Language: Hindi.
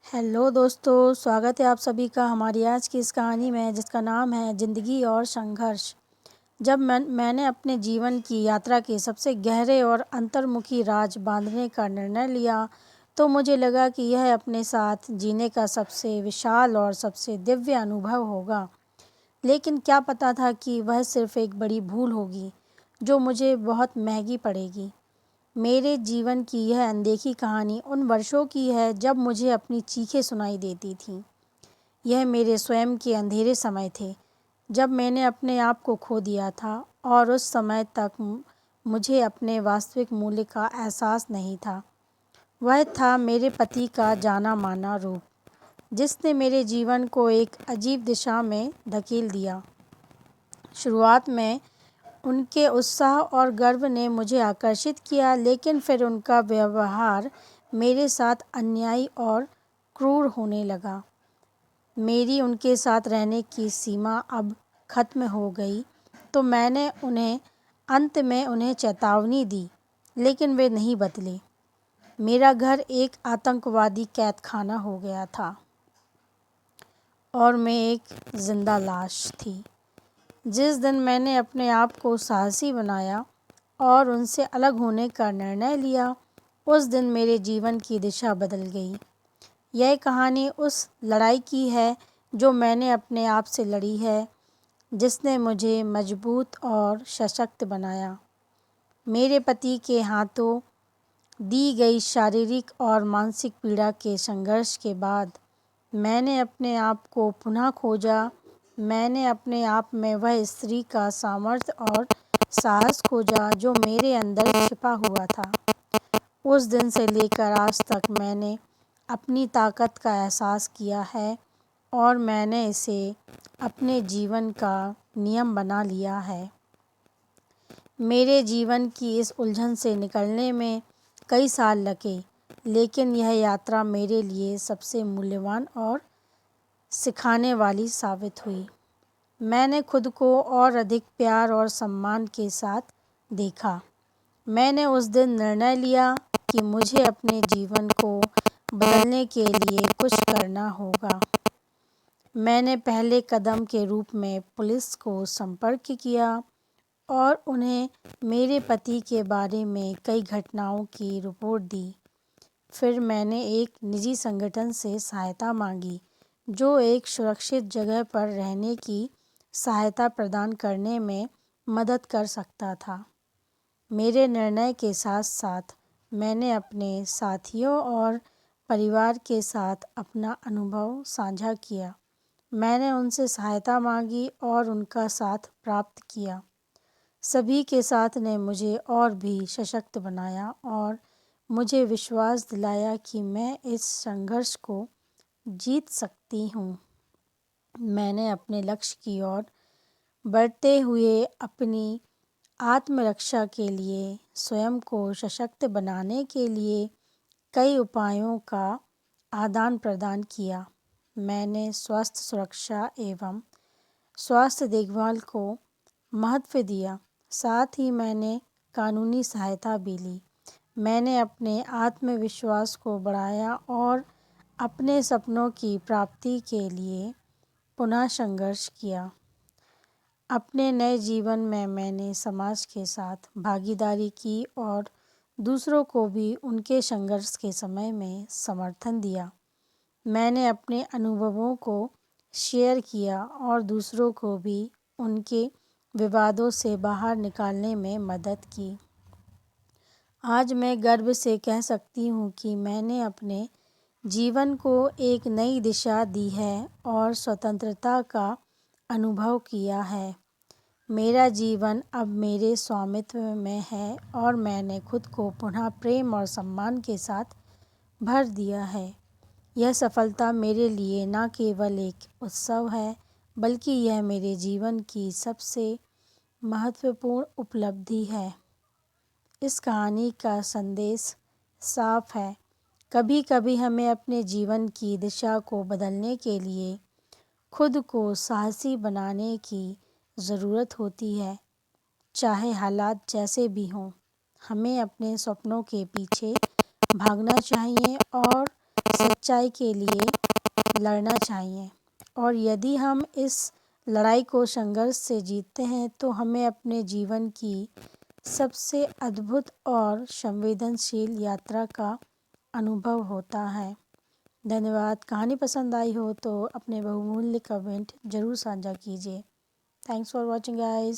हेलो दोस्तों, स्वागत है आप सभी का हमारी आज की इस कहानी में जिसका नाम है ज़िंदगी और संघर्ष। जब मैंने अपने जीवन की यात्रा के सबसे गहरे और अंतर्मुखी राज बांधने का निर्णय लिया तो मुझे लगा कि यह अपने साथ जीने का सबसे विशाल और सबसे दिव्य अनुभव होगा। लेकिन क्या पता था कि वह सिर्फ एक बड़ी भूल होगी जो मुझे बहुत महंगी पड़ेगी। मेरे जीवन की यह अनदेखी कहानी उन वर्षों की है जब मुझे अपनी चीखें सुनाई देती थीं। यह मेरे स्वयं के अंधेरे समय थे जब मैंने अपने आप को खो दिया था और उस समय तक मुझे अपने वास्तविक मूल्य का एहसास नहीं था। वह था मेरे पति का जाना माना रूप जिसने मेरे जीवन को एक अजीब दिशा में धकेल दिया। शुरुआत में उनके उत्साह और गर्व ने मुझे आकर्षित किया, लेकिन फिर उनका व्यवहार मेरे साथ अन्यायी और क्रूर होने लगा। मेरी उनके साथ रहने की सीमा अब खत्म हो गई तो मैंने अंत में उन्हें चेतावनी दी, लेकिन वे नहीं बदले। मेरा घर एक आतंकवादी कैदखाना हो गया था और मैं एक जिंदा लाश थी। जिस दिन मैंने अपने आप को साहसी बनाया और उनसे अलग होने का निर्णय लिया, उस दिन मेरे जीवन की दिशा बदल गई। यह कहानी उस लड़ाई की है जो मैंने अपने आप से लड़ी है, जिसने मुझे मजबूत और सशक्त बनाया। मेरे पति के हाथों दी गई शारीरिक और मानसिक पीड़ा के संघर्ष के बाद मैंने अपने आप को पुनः खोजा। मैंने अपने आप में वह स्त्री का सामर्थ्य और साहस खोजा जो मेरे अंदर छिपा हुआ था। उस दिन से लेकर आज तक मैंने अपनी ताकत का एहसास किया है और मैंने इसे अपने जीवन का नियम बना लिया है। मेरे जीवन की इस उलझन से निकलने में कई साल लगे, लेकिन यह यात्रा मेरे लिए सबसे मूल्यवान और सिखाने वाली साबित हुई। मैंने खुद को और अधिक प्यार और सम्मान के साथ देखा। मैंने उस दिन निर्णय लिया कि मुझे अपने जीवन को बदलने के लिए कुछ करना होगा। मैंने पहले कदम के रूप में पुलिस को संपर्क किया और उन्हें मेरे पति के बारे में कई घटनाओं की रिपोर्ट दी। फिर मैंने एक निजी संगठन से सहायता मांगी जो एक सुरक्षित जगह पर रहने की सहायता प्रदान करने में मदद कर सकता था। मेरे निर्णय के साथ साथ मैंने अपने साथियों और परिवार के साथ अपना अनुभव साझा किया। मैंने उनसे सहायता मांगी और उनका साथ प्राप्त किया। सभी के साथ ने मुझे और भी सशक्त बनाया और मुझे विश्वास दिलाया कि मैं इस संघर्ष को जीत सकती हूँ। मैंने अपने लक्ष्य की ओर बढ़ते हुए अपनी आत्मरक्षा के लिए स्वयं को सशक्त बनाने के लिए कई उपायों का आदान प्रदान किया। मैंने स्वास्थ्य सुरक्षा एवं स्वास्थ्य देखभाल को महत्व दिया। साथ ही मैंने कानूनी सहायता भी ली। मैंने अपने आत्मविश्वास को बढ़ाया और अपने सपनों की प्राप्ति के लिए पुनः संघर्ष किया। अपने नए जीवन में मैंने समाज के साथ भागीदारी की और दूसरों को भी उनके संघर्ष के समय में समर्थन दिया। मैंने अपने अनुभवों को शेयर किया और दूसरों को भी उनके विवादों से बाहर निकालने में मदद की। आज मैं गर्व से कह सकती हूँ कि मैंने अपने जीवन को एक नई दिशा दी है और स्वतंत्रता का अनुभव किया है। मेरा जीवन अब मेरे स्वामित्व में है और मैंने खुद को पुनः प्रेम और सम्मान के साथ भर दिया है। यह सफलता मेरे लिए न केवल एक उत्सव है, बल्कि यह मेरे जीवन की सबसे महत्वपूर्ण उपलब्धि है। इस कहानी का संदेश साफ है। कभी कभी हमें अपने जीवन की दिशा को बदलने के लिए खुद को साहसी बनाने की ज़रूरत होती है। चाहे हालात जैसे भी हों, हमें अपने सपनों के पीछे भागना चाहिए और सच्चाई के लिए लड़ना चाहिए। और यदि हम इस लड़ाई को संघर्ष से जीतते हैं तो हमें अपने जीवन की सबसे अद्भुत और संवेदनशील यात्रा का अनुभव होता है। धन्यवाद। कहानी पसंद आई हो तो अपने बहुमूल्य कमेंट ज़रूर साझा कीजिए। Thanks for watching guys.